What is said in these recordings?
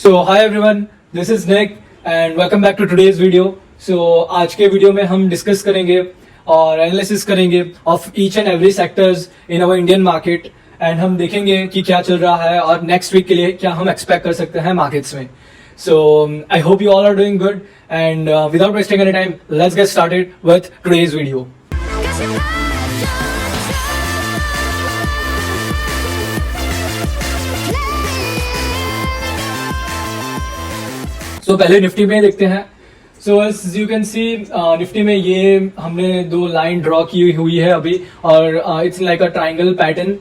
So hi everyone, this is Nick and welcome back to today's video. So आज के video में हम discuss करेंगे और एनालिसिस करेंगे of each and every sectors in our Indian market and हम देखेंगे कि क्या चल रहा है और नेक्स्ट वीक के लिए क्या हम एक्सपेक्ट कर सकते हैं मार्केट्स में. So I hope you all are doing good and without wasting any time, let's get started with today's video. तो पहले निफ्टी में देखते हैं. So as you can see Nifty में ये हमने दो लाइन ड्रॉ की हुई है अभी और it's like a triangle pattern.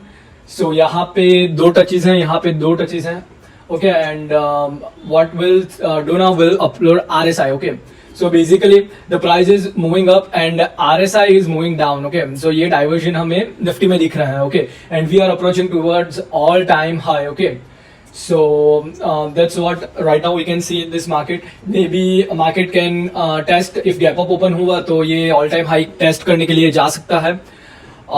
So यहाँ पे दो टचेस हैं, यहाँ पे दो टचेस हैं. Okay and what will do now will upload RSI. Okay so basically the price is moving up and RSI is moving down. Okay so ये divergence हमें निफ्टी में दिख रहा है. Okay and we are approaching towards all time high. Okay so that's what right now we can see in this market. Maybe market can test if gap up open हुआ तो ये all time high test करने के लिए जा सकता है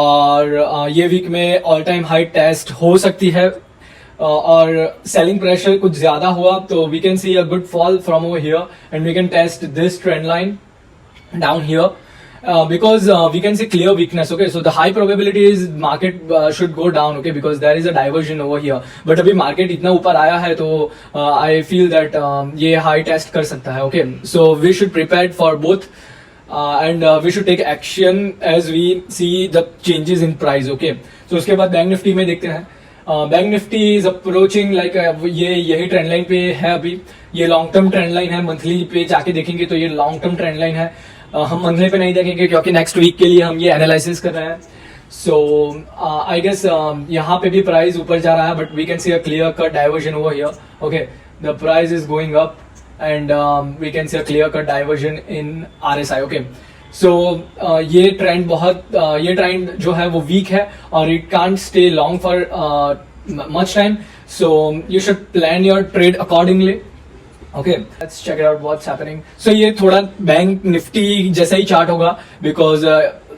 और ये वीक में all time high test हो सकती है और selling pressure कुछ ज्यादा हुआ तो we can see a good fall from over here and we can test this trend line down here. Because we can see clear weakness. Okay, so the high probability is market should go down. Okay, because there is a diversion over here. But अभी market इतना ऊपर आया है तो I feel that ये high test कर सकता है. Okay, so we should prepare for both and we should take action as we see the changes in price. Okay, so उसके बाद बैंक निफ्टी में देखते हैं. Bank Nifty is approaching like ये यही ट्रेंड लाइन पे है अभी. ये लॉन्ग टर्म ट्रेंड लाइन है. मंथली पे जाके देखेंगे तो ये लॉन्ग टर्म ट्रेंड लाइन है. हम मंथली पे नहीं देखेंगे क्योंकि नेक्स्ट वीक के लिए हम ये एनालिसिस कर रहे हैं. सो आई गेस यहाँ पे भी प्राइस ऊपर जा रहा है but we can see a clear cut divergence over here. Okay the price is going up and we can see a clear cut divergence in RSI. Okay so ये trend जो है वो वीक है और it can't stay long for much time. So you should plan your trade accordingly. Okay let's check it out what's happening. So ये थोड़ा bank nifty जैसा ही चार्ट होगा बिकॉज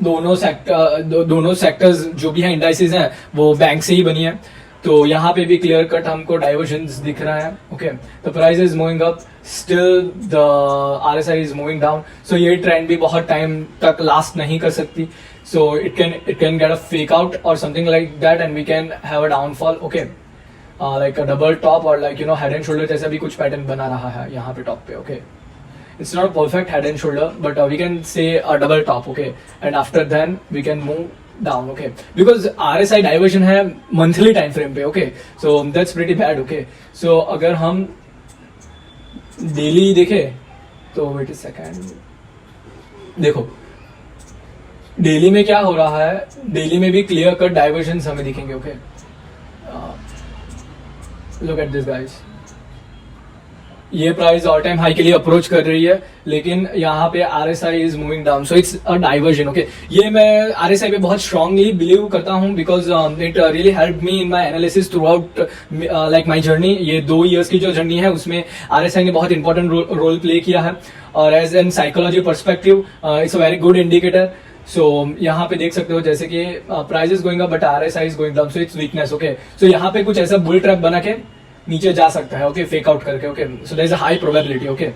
दोनों सेक्टर्स जो भी हैं इंडाइसेस हैं वो बैंक से ही बनी है. तो यहाँ पे भी क्लियर कट हमको डाइवर्जन्स दिख रहा है. Okay the price is moving up still the RSI is moving down. So ये ट्रेंड भी बहुत टाइम तक लास्ट नहीं कर सकती. So it can get a fake out और something like that and we can have a downfall. Okay like a double top or like head and shoulder जैसा भी कुछ पैटर्न बना रहा है यहाँ पे टॉप पे. Okay it's not a perfect head and shoulder but we can say a double top. okay and after then we can move down. okay because RSI diversion है monthly time frame पे. okay so that's pretty bad. okay so अगर हम daily देखे तो wait a second देखो daily में क्या हो रहा है. डेली में भी क्लियर कट डाइवर्जन हमें दिखेंगे. Okay Look at this guys. ये प्राइस ऑल टाइम हाई के लिए अप्रोच कर रही है लेकिन यहाँ पे RSI is moving down. So it's a diversion. Okay ये मैं RSI पे बहुत स्ट्रांगली बिलीव करता हूँ because it really help me in my analysis through out like my journey. ये 2 years की जो जर्नी है उसमें RSI ने बहुत इंपॉर्टेंट रोल प्ले किया है और as an psychology perspective it's a very good indicator. So यहाँ पे देख सकते हो जैसे कि price is going up but RSI is going down. So it's weakness. Okay so यहाँ पे कुछ ऐसा बुल ट्रैप बना के नीचे जा सकता है. ओके फेक आउट करके. Okay so there is a high probability. Okay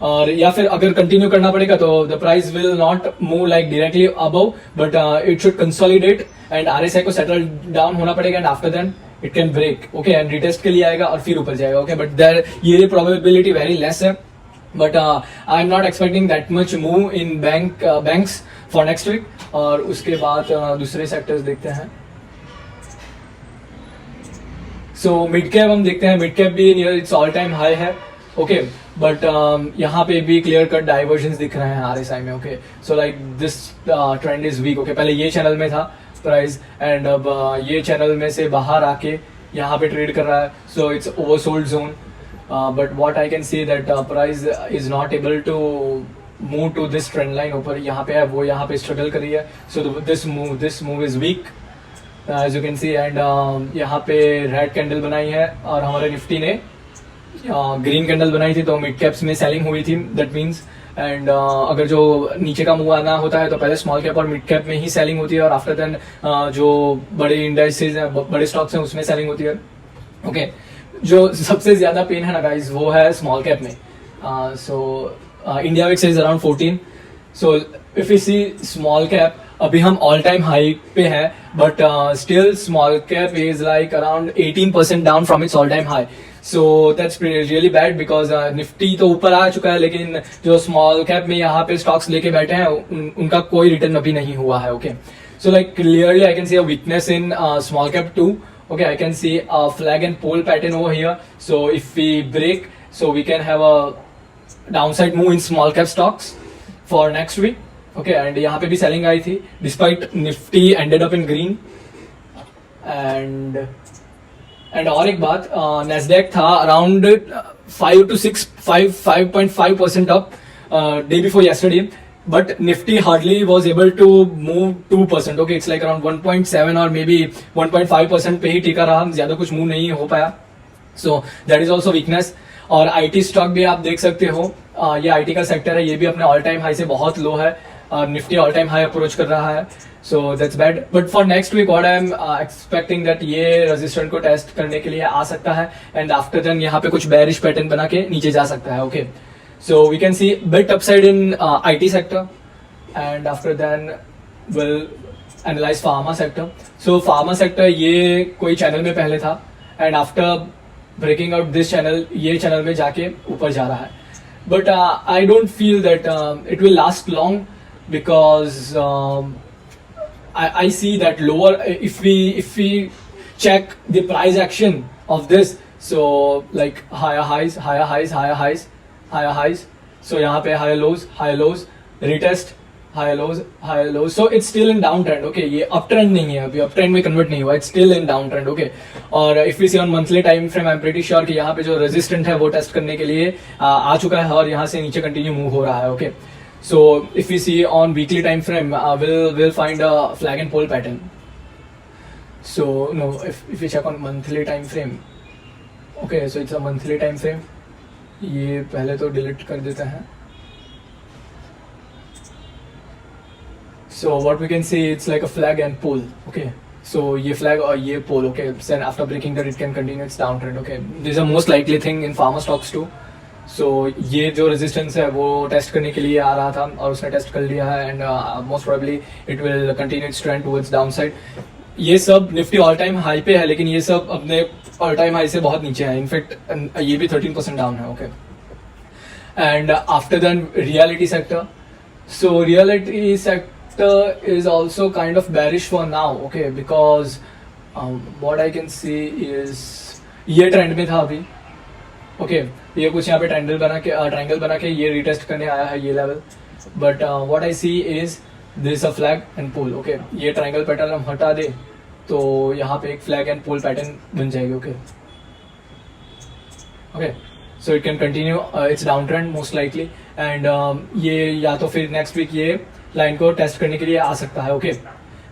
और या फिर अगर कंटिन्यू करना पड़ेगा तो the price will not move like directly above but it should consolidate and RSI को सेटल डाउन होना पड़ेगा and after then it can break. Okay and retest के लिए आएगा और फिर ऊपर जाएगा. ओके बट देयर ये प्रोबेबिलिटी वेरी लेस है but I am not expecting that much move in banks for next week. और उसके बाद दूसरे सेक्टर्स देखते हैं. सो मिड कैप हम देखते हैं. मिड कैप भी near its all time high है. ओके बट यहाँ पे भी क्लियर कट डाइवर्जन्स दिख रहे हैं RSI में. Okay so like this trend is weak. Okay पहले ये चैनल में था प्राइस एंड अब ये चैनल में से बाहर आके यहाँ पे ट्रेड कर रहा है. So it's oversold zone but what I can see that price is not able to move to this trend line. ऊपर यहाँ पे है वो यहाँ पे स्ट्रगल कर रही है. So this move is weak as you can see and यहाँ पे रेड कैंडल बनाई है और हमारे निफ्टी ने ग्रीन कैंडल बनाई थी तो मिड कैप्स में सेलिंग हुई थी. दैट मीन्स एंड अगर जो नीचे का मूव आना होता है तो पहले स्मॉल कैप और मिड कैप में ही सेलिंग होती है और आफ्टर देन जो बड़े इंडेक्सेस हैं बड़े स्टॉक्स हैं उसमें सेलिंग होती है. ओके जो सबसे ज्यादा पेन है ना गाइस वो है स्मॉल कैप में. So India VIX is around 14. So if you see small cap अभी हम ऑल टाइम हाई पे है, but still small cap is like around 18% down from its all time high. So that's really bad because Nifty तो ऊपर आ चुका है, लेकिन जो स्मॉल कैप में यहाँ पे स्टॉक्स लेके बैठे हैं उनका कोई रिटर्न अभी नहीं हुआ है. Okay so like clearly I can see a weakness in small cap too. Okay, I can see a flag and pole pattern over here. So if we break, so we can have a downside move in small cap stocks for next week. Okay, and यहाँ पे भी selling आई थी despite Nifty ended up in green. And और एक बात, Nasdaq था around 5.5% up day before yesterday. But Nifty hardly was able to move 2%. Okay, it's like around 1.7 or maybe 1.5% पे ही टिका रहा, ज्यादा कुछ मूव नहीं हो पाया. So that is also weakness. और IT स्टॉक भी आप देख सकते हो, ये IT का सेक्टर है, ये भी अपने ऑल टाइम हाई से बहुत लो है. Nifty all time high approach कर रहा है. So that's bad. But for next week what I am expecting that ये रेजिस्टेंस को टेस्ट करने के लिए आ सकता है, एंड आफ्टर देन यहाँ पे कुछ बेरिश पैटर्न बना के नीचे जा सकता है. Okay So we can see bit upside in IT sector, and after then we'll analyze pharma sector. So pharma sector ये कोई चैनल में पहले था, and after breaking out this channel ये चैनल में जाके ऊपर जा रहा है. But I don't feel that it will last long because I see that lower if we check the price action of this, so like higher highs, so यहाँ पे higher lows, retest, higher lows, so it's still in downtrend. Okay, ये uptrend नहीं है, अभी uptrend में convert नहीं हुआ, it's still in downtrend. Okay, और if we see on monthly time frame, I'm pretty sure कि यहाँ पे जो resistant है वो टेस्ट करने के लिए आ चुका है और यहाँ से नीचे continue move हो रहा है. Okay, so if we see on weekly time frame, we'll find a flag and pole pattern. So no, if we check on monthly time frame, okay, so it's a monthly time frame. ये पहले तो delete कर देते हैं. So what we can see, it's like a flag and pole. Okay, so ये flag और ये pole. Okay, then after breaking that it can continue its downtrend. Okay, this is a most likely thing in pharma stocks too. So ये जो resistance है वो test करने के लिए आ रहा था और उसने टेस्ट कर लिया है, and most probably it will continue its trend towards downside. ये सब निफ्टी ऑल टाइम हाई पे है, लेकिन ये सब अपने ऑल टाइम हाई से बहुत नीचे है. इनफैक्ट ये भी 13% डाउन है. Okay, and after then reality sector. So reality sector is also kind of bearish for now. Okay, because what I can see is ये ट्रेंड में था अभी. ओके, ये कुछ यहाँ पे ट्रायंगल बना के ये रिटेस्ट करने आया है ये level. But what I see is this a flag and pole. Okay, ये ट्रायंगल पैटर्न हम हटा दे तो यहाँ पे एक फ्लैग एंड पोल पैटर्न बन जाएगी. Okay, so it can continue its down trend most likely, and ये या तो फिर नेक्स्ट वीक ये लाइन को टेस्ट करने के लिए आ सकता है. Okay,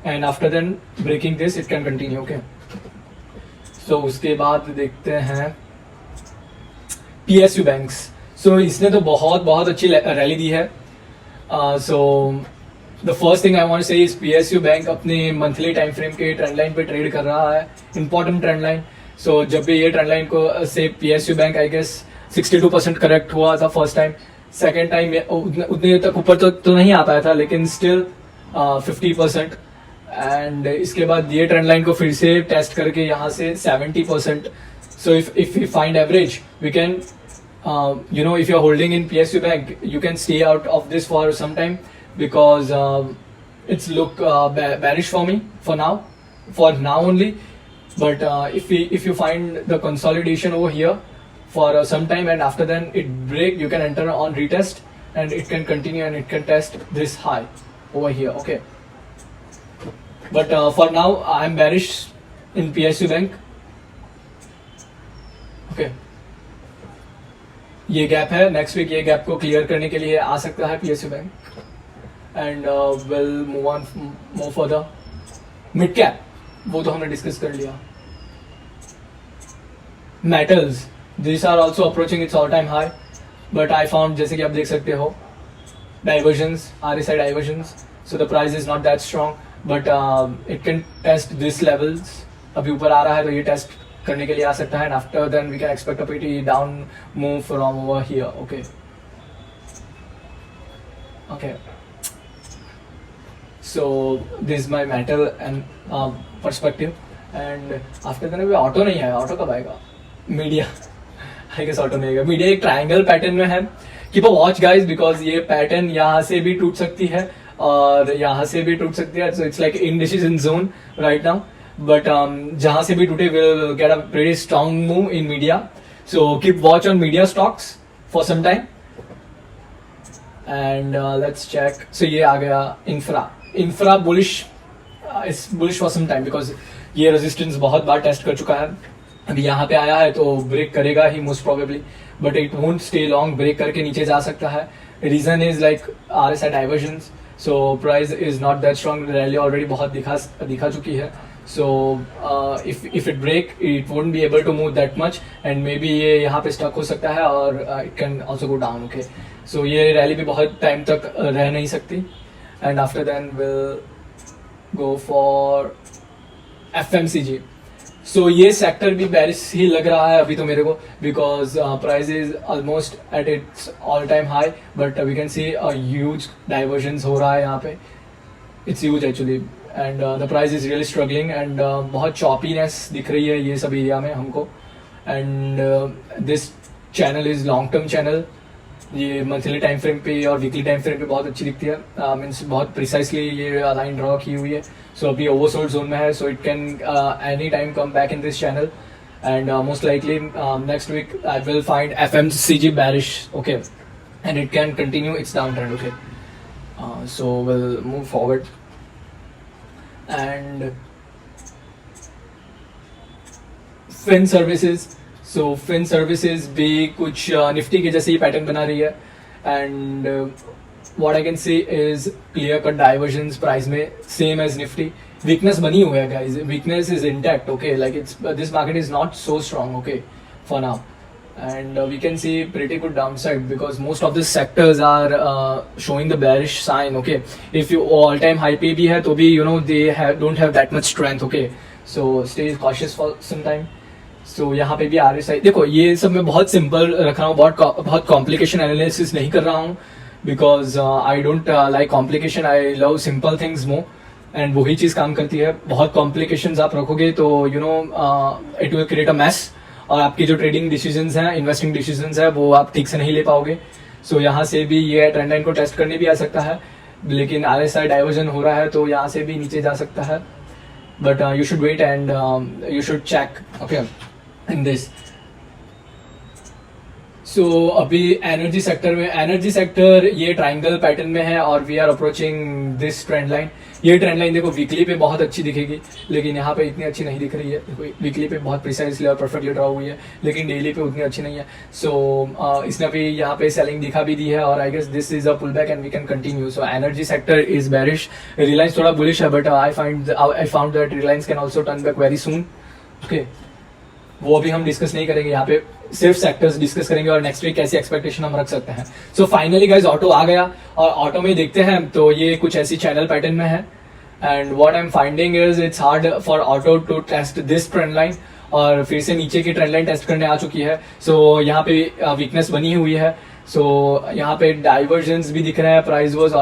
and after then breaking this it can continue. Okay, so उसके बाद देखते हैं PSU बैंक्स. सो इसने तो बहुत अच्छी रैली दी है. So the first thing I want to say is PSU bank अपने मंथली टाइम फ्रेम के ट्रेंड लाइन पे ट्रेड कर रहा है, इंपॉर्टेंट ट्रेंड लाइन. सो जब भी ये ट्रेंड लाइन को से PSU bank I guess 62% correct हुआ था फर्स्ट टाइम. सेकेंड टाइम उतने तक ऊपर तो नहीं आ पाया था, लेकिन स्टिल 50%. एंड इसके बाद ये ट्रेंड लाइन को फिर से टेस्ट करके यहाँ से 70%. So if we find average, we can, if you're holding in PSU bank, you can stay out of this for some time because it's look bearish for me for now only. But if you find the consolidation over here for some time and after then it break, you can enter on retest and it can continue and it can test this high over here. Okay. But for now, I'm bearish in PSU bank. Okay, ये gap है. Next week ये gap को clear करने के लिए आ सकता है PSU bank. And will move on more further. Mid cap वो तो हमने डिस्कस कर लिया. Metals, this are also approaching its all time high, but I found, जैसे कि आप देख सकते हो, divergences, RSI divergences. So the price is not that strong, but it can test this levels. अभी ऊपर आ रहा है तो ये टेस्ट करने के लिए आ सकता है, and after then we can expect a pretty down move from over here. Okay okay, so this is my metal and perspective. And after that अभी ऑटो नहीं आया. ऑटो कब आएगा? मीडिया आई गेस ऑटो नहीं आएगा. Media एक triangle pattern में है. Keep a watch guys, because ये पैटर्न यहाँ से भी टूट सकती है और यहाँ से भी टूट सकती है. So it's like indecision zone right now, but जहाँ से भी टूटे will get a very strong move in media. So keep watch on media stocks for some time. And let's check. So ये आ गया infra bullish, is bullish for some time because ये resistance बहुत बार टेस्ट कर चुका है. अभी यहाँ पे आया है तो ब्रेक करेगा ही most probably, but it won't stay long. Break करके नीचे जा सकता है. Reason is like RSI divergence. So price is not that strong. Rally already बहुत दिखा चुकी है. So if it break it won't be able to move that much, and maybe ये यहाँ पे स्टक हो सकता है और it can also go down. Okay, so ये रैली भी बहुत टाइम तक रह नहीं सकती. And after then we'll go for FMCG. So ये सेक्टर भी बेरिश ही लग रहा है अभी तो मेरे को, because price is almost at its all time high, but we can see a huge divergence हो रहा है यहाँ पे. It's huge actually, and the price is really struggling, and बहुत चॉपीनेस दिख रही है ये सब एरिया में हमको. And this channel is long term channel. ये मंथली टाइम फ्रेम पे और वीकली टाइम फ्रेम पे बहुत अच्छी दिखती है. मीन्स बहुत प्रिसाइसली ये लाइन ड्रॉ की हुई है. सो अभी ओवरसोल्ड जोन में है. So it can any time come back in this channel, and most likely next week I will find FMCG bearish. Okay, and it can continue its downtrend. Okay, so we'll move forward. And Fin Services. सो Fin Services भी कुछ Nifty के जैसे ही pattern बना रही है. And what I can say is clear cut divergence price में same as Nifty. Weakness बनी हुई है guys. Weakness is intact. Okay, like it's this market is not so strong. Okay, for now. And we can see pretty good downside because most of the sectors are showing the bearish sign. Okay, if you all time high पे भी है तो भी you know they don't have that much strength. Okay, so stay cautious for some time. So यहाँ पे भी RSI देखो. ये सब मैं बहुत सिंपल रख रहा हूँ, बहुत कॉम्प्लिकेशन एनालिसिस नहीं कर रहा हूँ, because I don't like complication. I love simple things more, and वही चीज़ काम करती है. बहुत कॉम्प्लिकेशंस आप रखोगे तो you know it will create a mess, और आपकी जो ट्रेडिंग डिसीजंस हैं, इन्वेस्टिंग डिसीजंस है, वो आप ठीक से नहीं ले पाओगे. सो यहाँ से भी ये ट्रेंड लाइन को टेस्ट करने भी आ सकता है, लेकिन RSI डाइवर्जन हो रहा है तो यहाँ से भी नीचे जा सकता है. But you should wait and you should check. Okay, in this. So अभी एनर्जी सेक्टर ये ट्राइंगल पैटर्न में है और we are approaching this trend line. ये ट्रेंड लाइन देखो वीकली पे बहुत अच्छी दिखेगी, लेकिन यहाँ पे इतनी अच्छी नहीं दिख रही है. देखो वीकली पे बहुत प्रिसाइसली और परफेक्टली ड्रॉ हुई है, लेकिन डेली पे उतनी अच्छी नहीं है. सो इसने भी यहाँ पे सेलिंग दिखा भी दी है, और I guess this is a pull back and we can continue. So energy sector is bearish. Reliance थोड़ा बुलिश है, but I found that Reliance can also turn back very soon. Okay, वो अभी हम डिस्कस नहीं करेंगे. यहाँ पे सिर्फ सेक्टर्स डिस्कस करेंगे और नेक्स्ट वीक कैसी एक्सपेक्टेशन हम रख सकते हैं. सो फाइनली गाइज ऑटो आ गया, और ऑटो में देखते हैं तो ये कुछ ऐसी चैनल पैटर्न में है. And what I am finding is it's hard for auto to test this trend line, और फिर से नीचे की ट्रेंड लाइन टेस्ट करने आ चुकी है. सो यहाँ पे वीकनेस बनी हुई है. सो यहाँ पे डाइवर्जेंस भी दिख रहे हैं. Price was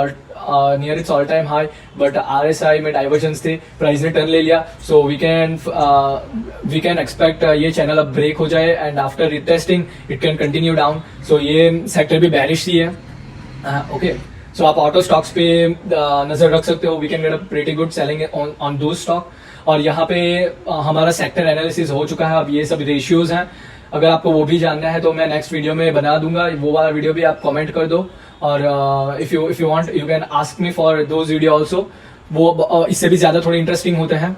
near its all time high, but RSI में डाइवर्जेंस थे, प्राइस ने टर्न ले लिया. सो वी कैन एक्सपेक्ट ये चैनल अब ब्रेक हो जाए, and after retesting it can continue down. So ये सेक्टर भी बेरिश ही है. ओके, सो आप ऑटो स्टॉक्स पे नजर रख सकते हो. We can get a pretty good selling on दो स्टॉक. और यहाँ पे हमारा सेक्टर एनालिसिस हो चुका है. अब ये सब रेशियोज हैं. अगर आपको वो भी जानना है तो मैं नेक्स्ट वीडियो में बना दूंगा. वो वाला वीडियो भी आप कमेंट कर दो, और if you want you can ask me for those video also. वो इससे भी ज्यादा थोड़े इंटरेस्टिंग होते हैं.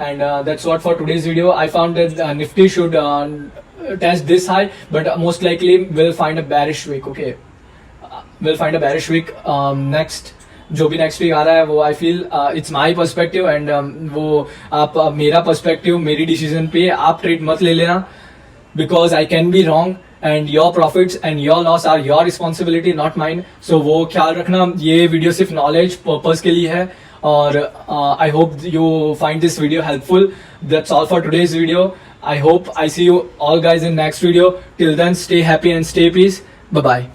And that's what for today's video. I found that Nifty should test this high, but most likely will find a bearish week. Okay, will find a bearish week next. जो भी next week आ रहा है वो I feel it's my perspective, and वो आप मेरा perspective, मेरी डिसीजन पे आप ट्रेड मत ले लेना, because I can be wrong and your profits and your loss are your responsibility, not mine. So वो ख्याल रखना. ये वीडियो सिर्फ नॉलेज पर्पस के लिए है, और I hope you find this video helpful. That's all for today's video. I hope I see you all guys in next video. Till then, stay happy and stay peace. Bye bye.